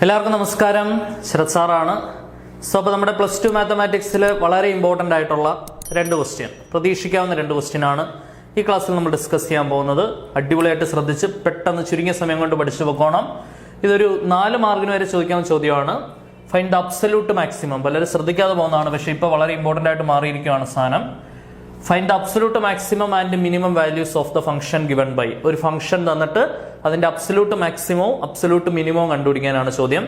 എല്ലാവർക്കും നമസ്കാരം. ശരത് സാറാണ്. സോ അപ്പോൾ നമ്മുടെ +2 മാത്തമാറ്റിക്സിൽ വളരെ ഇമ്പോർട്ടൻ്റ് ആയിട്ടുള്ള രണ്ട് ക്വസ്റ്റ്യൻ, പ്രതീക്ഷിക്കാവുന്ന രണ്ട് ക്വസ്റ്റ്യൻ ആണ് ഈ ക്ലാസ്സിൽ നമ്മൾ ഡിസ്കസ് ചെയ്യാൻ പോകുന്നത്. അടിപൊളിയായിട്ട് ശ്രദ്ധിച്ച് പെട്ടെന്ന് ചുരുങ്ങിയ സമയം കൊണ്ട് പഠിച്ചു വെക്കണം. ഇതൊരു 4 മാർക്കിന് വരെ ചോദിക്കാവുന്ന ചോദ്യമാണ്. Find the absolute maximum. പലരും ശ്രദ്ധിക്കാതെ പോകുന്നതാണ്, പക്ഷേ ഇപ്പോൾ വളരെ ഇമ്പോർട്ടൻ്റ് ആയിട്ട് മാറിയിരിക്കുകയാണ് സാധനം. Find the absolute maximum and minimum values of the function given by. ഒരു ഫംഗ്ഷൻ തന്നിട്ട് അതിന്റെ അബ്സല്യൂട്ട് മാക്സിമവും അബ്സല്യൂട്ട് മിനിമവും കണ്ടുപിടിക്കാനാണ് ചോദ്യം.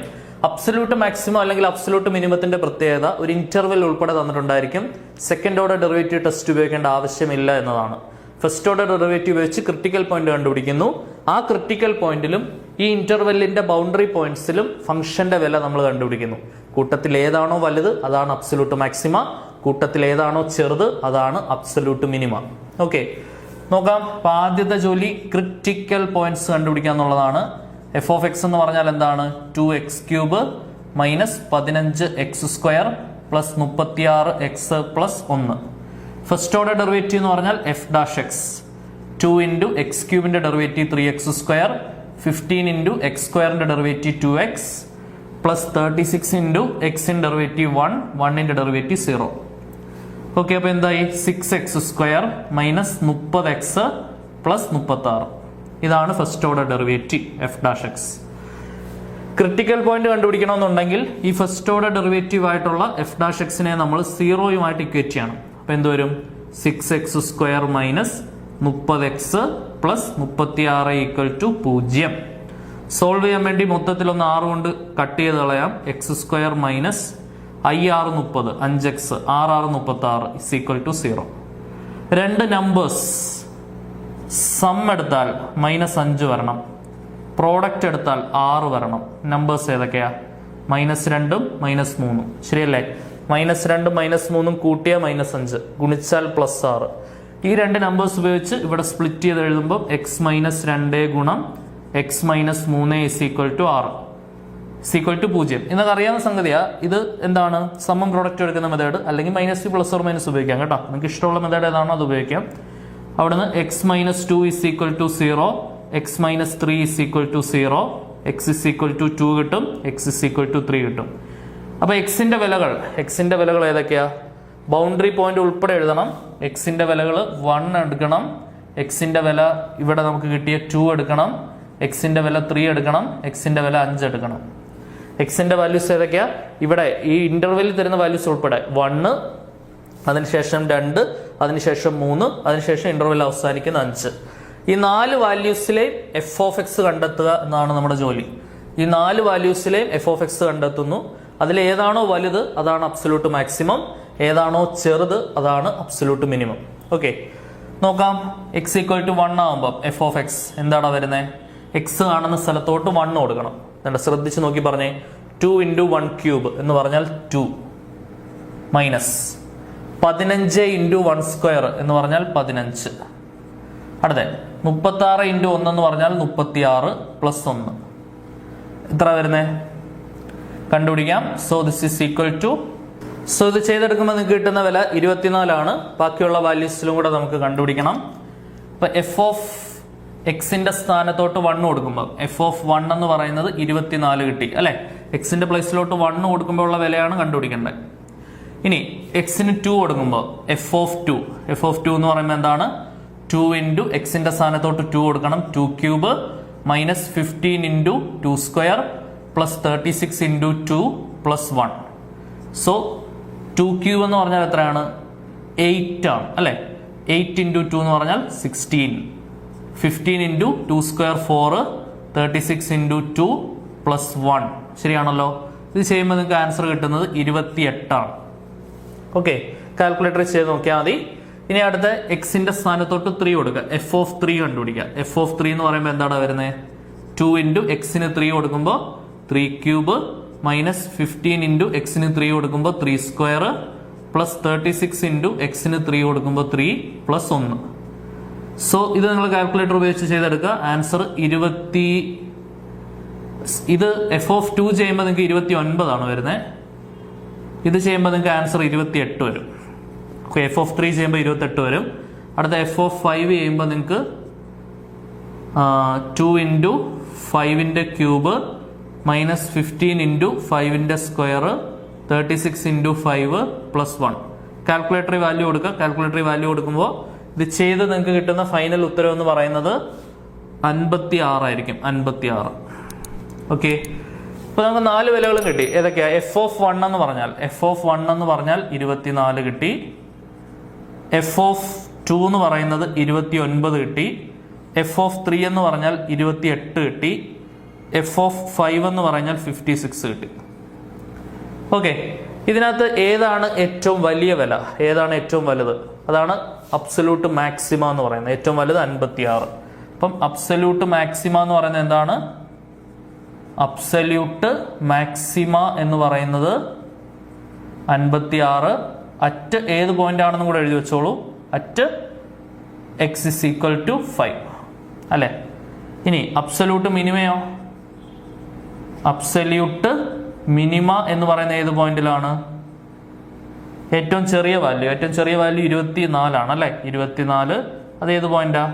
അബ്സല്യൂട്ട് മാക്സിമം അല്ലെങ്കിൽ അബ്സല്യൂട്ട് മിനിമത്തിന്റെ പ്രത്യേകത ഒരു ഇന്റർവെൽ ഉൾപ്പെടെ തന്നിട്ടുണ്ടായിരിക്കും. സെക്കൻഡ് ഓർഡർ ഡെറിവേറ്റീവ് ടെസ്റ്റ് ഉപയോഗിക്കേണ്ട ആവശ്യമില്ല എന്നതാണ്. ഫസ്റ്റ് ഓർഡർ ഡെറിവേറ്റീവ് വെച്ച് ക്രിട്ടിക്കൽ പോയിന്റ് കണ്ടുപിടിക്കുന്നു. ആ ക്രിട്ടിക്കൽ പോയിന്റിലും ഈ ഇന്റർവെല്ലിന്റെ ബൗണ്ടറി പോയിന്റ്സിലും ഫംഗ്ഷന്റെ വില നമ്മൾ കണ്ടുപിടിക്കുന്നു. കൂട്ടത്തിൽ ഏതാണോ വലുത് അതാണ് അബ്സല്യൂട്ട് മാക്സിമ, കൂട്ടത്തിൽ ഏതാണോ ചെറുത് അതാണ് അബ്സല്യൂട്ട് മിനിമ. ഓക്കെ, നോക്കാം. അപ്പൊ ആദ്യത്തെ ജോലി ക്രിട്ടിക്കൽ പോയിന്റ്സ് കണ്ടുപിടിക്കുക എന്നുള്ളതാണ്. എഫ് ഓഫ് എക്സ് എന്ന് പറഞ്ഞാൽ എന്താണ്? 2x³ minus 15x² plus 36x plus 1. First order derivative എന്ന് പറഞ്ഞാൽ f dash x. 2 into x³ derivative 3x², 15 into x² derivative 2x plus 36 into എക്സിന്റെ ഡെറിവേറ്റീവ് 1, 1 ഡെറിവേറ്റീവ് 0. ഓക്കെ, അപ്പൊ എന്തായി? 6x² minus 30x plus 36. ഇതാണ് first order derivative f dash x. Critical point കണ്ടുപിടിക്കണമെന്നുണ്ടെങ്കിൽ ഈ first order derivative ആയിട്ടുള്ള f dash എക്സിനെ നമ്മൾ 0യുമായിട്ട് ഇക്വേറ്റ് ചെയ്യണം. അപ്പൊ എന്തുവരും? 6x² minus 30x plus 36 equal to 0. Solve ചെയ്യാൻ വേണ്ടി മൊത്തത്തിൽ ഒന്ന് 6 കൊണ്ട് കട്ട് ചെയ്ത് കളയാം. x² minus 30, 5x, 36 is equal to 0. രണ്ട് നമ്പേഴ്സ് സം എടുത്താൽ -5 വരണം, പ്രോഡക്റ്റ് എടുത്താൽ 6 വരണം. നമ്പേഴ്സ് ഏതൊക്കെയാ? -2 -3. ശരിയല്ലേ? -2 -3 കൂട്ടിയാൽ -5, ഗുണിച്ചാൽ +6. ഈ രണ്ട് നമ്പേഴ്സ് ഉപയോഗിച്ച് ഇവിടെ സ്പ്ലിറ്റ് ചെയ്ത് എഴുതുമ്പോൾ x-2 ഗുണം x-3 is equal to 6 equal to 0 എന്നൊക്കെ അറിയാവുന്ന സംഗതിയാ. ഇത് എന്താണ്? സമം പ്രോഡക്റ്റ് എടുക്കുന്ന മെത്തേഡ്, അല്ലെങ്കിൽ -2 +or- ഉപയോഗിക്കാം കേട്ടോ. നിങ്ങൾക്ക് ഇഷ്ടമുള്ള മെത്തേഡ് ഏതാണോ അത് ഉപയോഗിക്കാം. അവിടുന്ന് x-2 is equal to 0, x-3 is equal to 0, x is equal to 2 കിട്ടും, x ഇസ് ഈക്വൽ ടു 3 കിട്ടും. അപ്പൊ എക്സിന്റെ വിലകൾ ഏതൊക്കെയാ? ബൗണ്ടറി പോയിന്റ് ഉൾപ്പെടെ എഴുതണം. എക്സിന്റെ വിലകൾ 1 എടുക്കണം, എക്സിന്റെ വില ഇവിടെ നമുക്ക് കിട്ടിയ 2 എടുക്കണം, എക്സിന്റെ വില 3 എടുക്കണം, എക്സിന്റെ വില 5 എടുക്കണം. എക്സിന്റെ വാല്യൂസ് ഏതൊക്കെയാ? ഇവിടെ ഈ ഇന്റർവെല്ലിൽ തരുന്ന വാല്യൂസ് ഉൾപ്പെടെ 1, അതിനുശേഷം 2, അതിനുശേഷം 3, അതിനുശേഷം ഇന്റർവെൽ അവസാനിക്കുന്ന 5. ഈ 4 വാല്യൂസിലെയും എഫ് ഓഫ് എക്സ് കണ്ടെത്തുക എന്നാണ് നമ്മുടെ ജോലി. ഈ 4 വാല്യൂസിലെയും എഫ് ഓഫ് എക്സ് കണ്ടെത്തുന്നു. അതിൽ ഏതാണോ വലുത് അതാണ് അബ്സല്യൂട്ട് മാക്സിമം, ഏതാണോ ചെറുത് അതാണ് അബ്സല്യൂട്ട് മിനിമം. ഓക്കെ, നോക്കാം. x ഈക്വൽ ടു 1 ആകുമ്പോൾ എഫ് ഓഫ് എക്സ് എന്താണ് വരുന്നത്? എക്സ് കാണുന്ന സ്ഥലത്തോട്ട് 1 കൊടുക്കണം. ശ്രദ്ധിച്ച് നോക്കി പറഞ്ഞേ. 2 ഇൻറ്റു 1³ എന്ന് പറഞ്ഞാൽ 2 മൈനസ് 15 ഇൻറ്റു 1² എന്ന് പറഞ്ഞാൽ 15. അടുത്ത 36 ഇൻറ്റു 1 എന്ന് പറഞ്ഞാൽ 36 പ്ലസ് 1. എത്ര വരുന്നേ? കണ്ടുപിടിക്കാം. So this is equal to, so ഇത് ചെയ്തെടുക്കുമ്പോൾ നിങ്ങൾക്ക് കിട്ടുന്ന വില 24 ആണ്. ബാക്കിയുള്ള വാല്യൂസിലും കൂടെ നമുക്ക് കണ്ടുപിടിക്കണം. അപ്പൊ എഫ് ഓഫ് എക്സിന്റെ സ്ഥാനത്തോട്ട് 1 കൊടുക്കുമ്പോൾ എഫ് ഓഫ് 1 എന്ന് പറയുന്നത് 24 കിട്ടി അല്ലെ? എക്സിന്റെ പ്ലേസിലോട്ട് 1 കൊടുക്കുമ്പോൾ ഉള്ള വിലയാണ് കണ്ടുപിടിക്കേണ്ടത്. ഇനി എക്സിന് 2 കൊടുക്കുമ്പോൾ എഫ് ഓഫ് 2 എന്ന് പറയുമ്പോൾ എന്താണ്? 2 ഇൻറ്റു എക്സിന്റെ സ്ഥാനത്തോട്ട് 2 കൊടുക്കണം, 2³ minus 15 into 2² plus 36 into 2 plus 1. So 2³ എന്ന് പറഞ്ഞാൽ എത്രയാണ്? 8 ആണ് അല്ലെ? 8 ഇൻറ്റു 2 എന്ന് പറഞ്ഞാൽ 16, 15 ഇൻറ്റു 2² 4, 36 ഇൻറ്റു 2 പ്ലസ് 1. ശരിയാണല്ലോ? ഇത് ചെയ്യുമ്പോൾ നിങ്ങൾക്ക് ആൻസർ കിട്ടുന്നത് 28 ആണ്. ഓക്കെ, കാൽക്കുലേറ്റർ ചെയ്ത് നോക്കിയാൽ മതി. ഇനി അടുത്ത എക്സിന്റെ സ്ഥാനത്തോട്ട് 3 കൊടുക്കുക, എഫ് ഓഫ് 3 കണ്ടുപിടിക്കുക. എഫ് ഓഫ് 3 എന്ന് പറയുമ്പോൾ എന്താണ് വരുന്നത്? 2 ഇൻറ്റു എക്സിന് 3 കൊടുക്കുമ്പോൾ 3³ മൈനസ് 15 ഇൻറ്റു എക്സിന് 3 കൊടുക്കുമ്പോൾ 3² പ്ലസ് 36 ഇൻറ്റു എക്സിന് 3 കൊടുക്കുമ്പോൾ 3 പ്ലസ് 1. സോ ഇത് നിങ്ങൾ കാൽക്കുലേറ്റർ ഉപയോഗിച്ച് ചെയ്തെടുക്കുക. ആൻസർ 20. ഇത് എഫ് ഓഫ് 2 ചെയ്യുമ്പോൾ നിങ്ങൾക്ക് 29 ആണ് വരുന്നത്. ഇത് ചെയ്യുമ്പോൾ നിങ്ങൾക്ക് ആൻസർ 28 വരും. ഓക്കെ, എഫ് ഓഫ് 3 ചെയ്യുമ്പോൾ 28 വരും. അടുത്ത എഫ് ഓഫ് 5 ചെയ്യുമ്പോൾ നിങ്ങൾക്ക് 2 ഇൻറ്റു 5ന്റെ ക്യൂബ് മൈനസ് 15 ഇൻറ്റു 5ന്റെ സ്ക്വയർ 36 ഇൻറ്റു 5 പ്ലസ് 1. കാൽക്കുലേറ്ററി വാല്യൂ കൊടുക്കുക. കാൽക്കുലേറ്ററി വാല്യൂ കൊടുക്കുമ്പോൾ ഇത് ചെയ്ത് നിങ്ങൾക്ക് കിട്ടുന്ന ഫൈനൽ ഉത്തരം എന്ന് പറയുന്നത് 56 ആയിരിക്കും. 56. ഓക്കെ, ഇപ്പൊ നമുക്ക് 4 വിലകളും കിട്ടി. ഏതൊക്കെയാ? f(1) എന്ന് പറഞ്ഞാൽ f(1) എന്ന് പറഞ്ഞാൽ 24 കിട്ടി. f(2) എന്ന് പറയുന്നത് 29 കിട്ടി. f(3) എന്ന് പറഞ്ഞാൽ 28 കിട്ടി. f(5) എന്ന് പറഞ്ഞാൽ 56 കിട്ടി. ഓക്കെ, ഇതിനകത്ത് ഏതാണ് ഏറ്റവും വലിയ വില, ഏതാണ് ഏറ്റവും വലുത്? അതാണ് അബ്സല്യൂട്ട് മാക്സിമ എന്ന് പറയുന്നത്. ഏറ്റവും വലുത് 56. അപ്പം അബ്സല്യൂട്ട് മാക്സിമ എന്ന് പറയുന്നത് എന്താണ്? അബ്സല്യൂട്ട് മാക്സിമ എന്ന് പറയുന്നത് 56 അറ്റ് ഏത് പോയിന്റ് ആണെന്നും കൂടെ എഴുതി വെച്ചോളൂ. At x is equal to 5 അല്ലെ. ഇനി അബ്സല്യൂട്ട് മിനിമയോ? അബ്സല്യൂട്ട് മിനിമ എന്ന് പറയുന്ന ഏത് പോയിന്റിലാണ്? ഏറ്റവും ചെറിയ വാല്യൂ 24 ആണ് അല്ലെ. 24 അത് ഏത് പോയിന്റാ?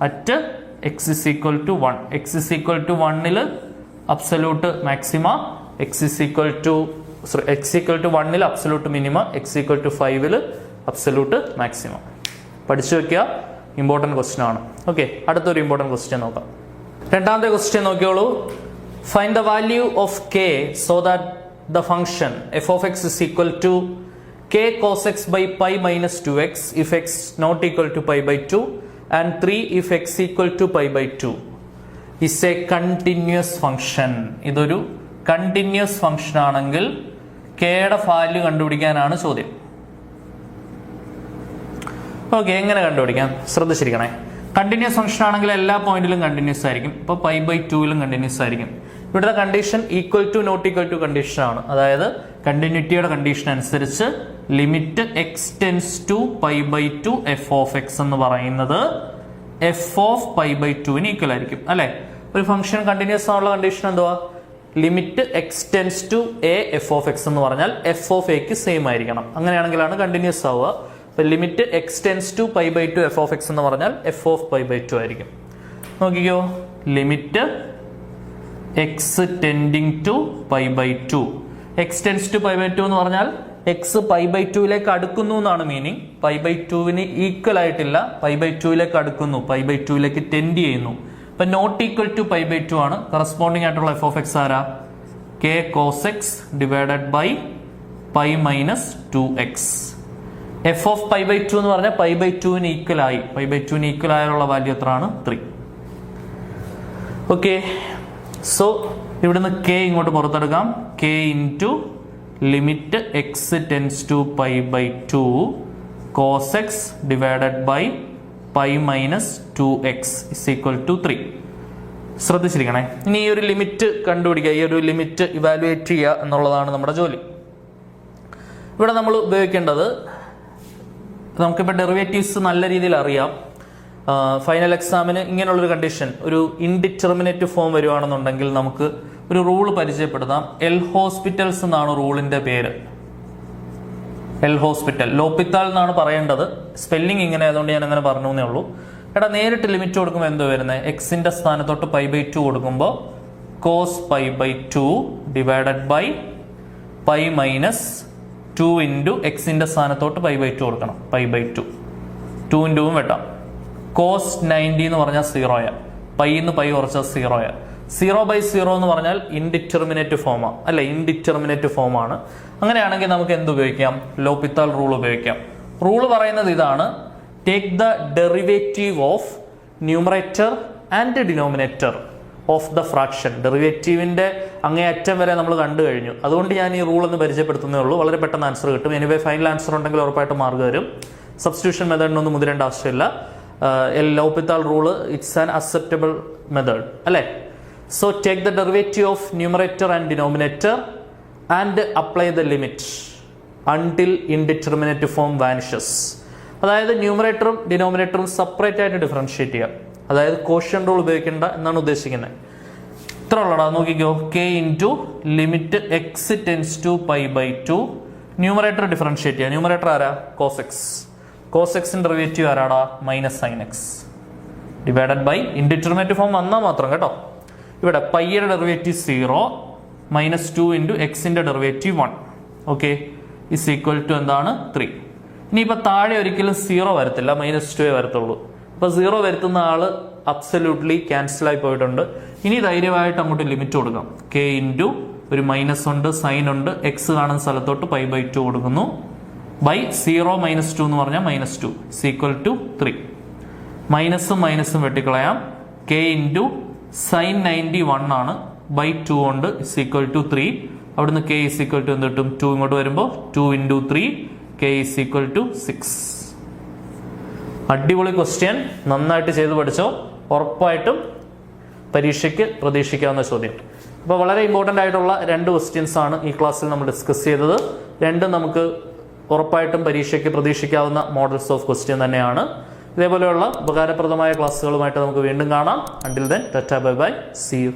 At x is equal to 1. x is equal to 1 absolute maxima, x equal to 1 absolute minima, x equal to 5 absolute maxima. പഠിച്ചു വെക്കുക, ഇമ്പോർട്ടൻറ്റ് ക്വസ്റ്റ്യൻ ആണ്. ഓക്കെ, അടുത്തൊരു ഇമ്പോർട്ടൻറ്റ് ക്വസ്റ്റ്യൻ നോക്കാം. രണ്ടാമത്തെ ക്വസ്റ്റ്യൻ നോക്കിയോളൂ. Find the value of k so that the function f of x is equal to k cos x by pi minus 2x if x not equal to pi by 2 and 3 if x equal to pi by 2 is a continuous function. ഇതൊരു continuous function ആണെങ്കിൽ കെയുടെ value കണ്ടുപിടിക്കാനാണ് ചോദ്യം. Okay, എങ്ങനെ കണ്ടുപിടിക്കാം? ശ്രദ്ധിച്ചിരിക്കണേ. Continuous function ആണെങ്കിൽ എല്ലാ പോയിന്റിലും continuous ആയിരിക്കും. ഇപ്പോൾ പൈ ബൈ 2 കണ്ടിന്യൂസ് ആയിരിക്കും. ഇവിടുത്തെ condition equal to not equal to condition ആണ്. അതായത് കണ്ടിന്യൂറ്റിയുടെ കണ്ടീഷൻ അനുസരിച്ച് limit x tends to pi by 2 f of x എന്ന് പറയുന്നത് f of pi by 2 equal ആയിരിക്കും അല്ലെ. ഒരു ഫംഗ്ഷൻ കണ്ടിന്യൂസ് ആണുള്ള കണ്ടീഷൻ എന്തുവാ? Limit x tends to a f of x എന്ന് പറഞ്ഞാൽ എഫ് ഓഫ് എക്ക് സെയിം ആയിരിക്കണം. അങ്ങനെയാണെങ്കിലാണ് കണ്ടിന്യൂസ് ആവുക. അപ്പൊ limit x tends to pi by 2 f of x എന്ന് പറഞ്ഞാൽ എഫ് ഓഫ് പൈ ബൈ 2 ആയിരിക്കും. നോക്കിക്കോ, limit x tending to pi by 2. X tends to pi by 2 എന്ന് പറഞ്ഞാൽ എക്സ് പൈ ബൈ 2 അടുക്കുന്നു എന്നാണ് മീനിങ്. പൈ ബൈ 2 ഈക്വൽ ആയിട്ടില്ല, pi by 2 അടുക്കുന്നു, പൈ ബൈ 2 ടെൻഡ് ചെയ്യുന്നു. അപ്പൊ not equal to pi by 2 ആണ്. കറസ്പോണ്ടിങ് ആയിട്ടുള്ള എഫ് ഓഫ് എക്സ് ആരാ? K cos x divided by pi minus 2x. F of pi by 2 എന്ന് പറഞ്ഞാൽ പൈ ബൈ 2 ഈക്വൽ ആയി. പൈ ബൈ 2 ഈക്വൽ ആയുള്ള വാല്യൂ എത്രയാണ്? 3. ഓക്കെ, സോ ഇവിടുന്ന് കെ ഇങ്ങോട്ട് പുറത്തെടുക്കാം. K into limit x tends to pi by 2 cos x divided by pi minus 2x is equal to 3. ശ്രദ്ധിച്ചിരിക്കണേ. ഇനി ഈ ഒരു ലിമിറ്റ് കണ്ടുപിടിക്കുക, ഈ ഒരു ലിമിറ്റ് ഇവാലുവേറ്റ് ചെയ്യുക എന്നുള്ളതാണ് നമ്മുടെ ജോലി. ഇവിടെ നമ്മൾ ഉപയോഗിക്കേണ്ടത്, നമുക്കിപ്പോൾ ഡെറിവേറ്റീവ്സ് നല്ല രീതിയിൽ അറിയാം. ഫൈനൽ എക്സാമിന് ഇങ്ങനെയുള്ളൊരു കണ്ടീഷൻ, ഒരു ഇൻഡിറ്റർമിനേറ്റ് ഫോം വരുവാണെന്നുണ്ടെങ്കിൽ നമുക്ക് ഒരു റൂള് പരിചയപ്പെടുത്താം. എൽ ഹോസ്പിറ്റൽസ് എന്നാണ് റൂളിന്റെ പേര്. എൽ ഹോസ്പിറ്റൽ, ലോപ്പിത്താൽ എന്നാണ് പറയേണ്ടത്. സ്പെല്ലിംഗ് ഇങ്ങനെ ആയതുകൊണ്ട് ഞാൻ അങ്ങനെ പറഞ്ഞു എന്നേ ഉള്ളൂ. എടാ, നേരിട്ട് ലിമിറ്റ് കൊടുക്കുമ്പോൾ എന്തോ വരുന്നത്? എക്സിന്റെ സ്ഥാനത്തോട്ട് പൈ ബൈ 2 കൊടുക്കുമ്പോൾ cos pi by 2 divided by pi minus 2 into എക്സിന്റെ സ്ഥാനത്തോട്ട് പൈ ബൈ 2 കൊടുക്കണം. പൈ ബൈ 2 2 ഇൻറ്റുവും വെട്ടാം. കോസ് 90 എന്ന് പറഞ്ഞാൽ 0യാ, പൈന്ന് പൈ കുറച്ചാൽ 0യാ. 0/0 എന്ന് പറഞ്ഞാൽ ഇൻഡിറ്റർമിനേറ്റ് ഫോമാണ് അല്ലെ, ഇൻഡിറ്റർമിനേറ്റ് ഫോമാണ്. അങ്ങനെയാണെങ്കിൽ നമുക്ക് എന്ത് ഉപയോഗിക്കാം? ലോപ്പിത്താൽ റൂൾ ഉപയോഗിക്കാം. റൂൾ പറയുന്നത് ഇതാണ്: take the derivative of numerator and denominator of the fraction. ഡെറിവേറ്റീവിന്റെ അങ്ങേയറ്റം വരെ നമ്മൾ കണ്ടു കഴിഞ്ഞു. അതുകൊണ്ട് ഞാൻ ഈ റൂൾ ഒന്ന് പരിചയപ്പെടുത്തുന്നേ ഉള്ളൂ. വളരെ പെട്ടെന്ന് ആൻസർ കിട്ടും. എനിവേ ഫൈനൽ ആൻസർ ഉണ്ടെങ്കിൽ ഉറപ്പായിട്ട് മാർക്ക് തരും. സബ്സ്റ്റിറ്റ്യൂഷൻ മെത്തേഡിനൊന്നും മുതിരേണ്ട ആവശ്യമില്ല. L'Hopital rule it's an acceptable method അല്ലേ. So take the derivative of numerator and denominator and apply the limit until indeterminate form vanishes. അതായത് ന്യൂമറേറ്ററും ഡിനോമിനേറ്ററും സെപ്പറേറ്റ് ആയിട്ട് ഡിഫറൻഷിയേറ്റ് ചെയ്യാം. അതായത് കോഷ്യൻ റൂൾ ഉപയോഗിക്കേണ്ട എന്നാണ് ഉദ്ദേശിക്കുന്നത്. ഇത്ര ഉള്ളടാ, നോക്കിക്കോ. K into limit x tends to pi by 2. Numerator differentiate ചെയ്യുക. ന്യൂമറേറ്റർ ആരാ? Cos x. കോസ് എക്സിന്റെ ഡെറിവേറ്റീവ് ആരാടാ? Minus sine x divided by indeterminate form വന്നാൽ മാത്രം കേട്ടോ. ഇവിടെ പൈയുടെ ഡെറിവേറ്റീവ് 0, -2 ഇൻറ്റു എക്സിൻ്റെ derivative 1 okay is equal to എന്താണ് 3. ഇനിയിപ്പോൾ താഴെ ഒരിക്കലും 0 വരത്തില്ല, -2 വരത്തുള്ളൂ. അപ്പോൾ 0 വരുത്തുന്ന ആൾ അബ്സല്യൂട്ട്ലി ക്യാൻസലായി പോയിട്ടുണ്ട്. ഇനി ധൈര്യമായിട്ട് അങ്ങോട്ട് ലിമിറ്റ് കൊടുക്കാം. k ഇൻറ്റു ഒരു മൈനസ് ഉണ്ട്, സൈൻ ഉണ്ട്, എക്സ് കാണുന്ന സ്ഥലത്തോട്ട് π/2 കൊടുക്കുന്നു. ബൈ 0 -2 എന്ന് പറഞ്ഞാൽ -2 ഇസ് ഈക്വൽ ടു 3. മൈനസും മൈനസും വെട്ടിക്കളയാം. k ഇൻറ്റു സൈൻ 91 ആണ്, ബൈ 2 ഉണ്ട് ഇസ് ഈക്വൽ ടു 3. അവിടുന്ന് k ഇസ് ഈക്വൽ ടു എന്ത് കിട്ടും? 2 ഇങ്ങോട്ട് വരുമ്പോൾ 2 into 3 k is equal to 6. അടിപൊളി ക്വസ്റ്റ്യൻ, നന്നായിട്ട് ചെയ്ത് പഠിച്ചോ. ഉറപ്പായിട്ടും പരീക്ഷയ്ക്ക് പ്രതീക്ഷിക്കാവുന്ന ചോദ്യം. അപ്പോൾ വളരെ ഇമ്പോർട്ടൻ്റ് ആയിട്ടുള്ള 2 ക്വസ്റ്റ്യൻസ് ആണ് ഈ ക്ലാസ്സിൽ നമ്മൾ ഡിസ്കസ് ചെയ്തത്. രണ്ടും നമുക്ക് ഉറപ്പായിട്ടും പരീക്ഷയ്ക്ക് പ്രതീക്ഷിക്കാവുന്ന മോഡൽസ് ഓഫ് ക്വസ്റ്റ്യൻ തന്നെയാണ്. ഇതേപോലെയുള്ള ഉപകാരപ്രദമായ ക്ലാസ്സുകളുമായിട്ട് നമുക്ക് വീണ്ടും കാണാം. Until then ta-ta bye bye, see U.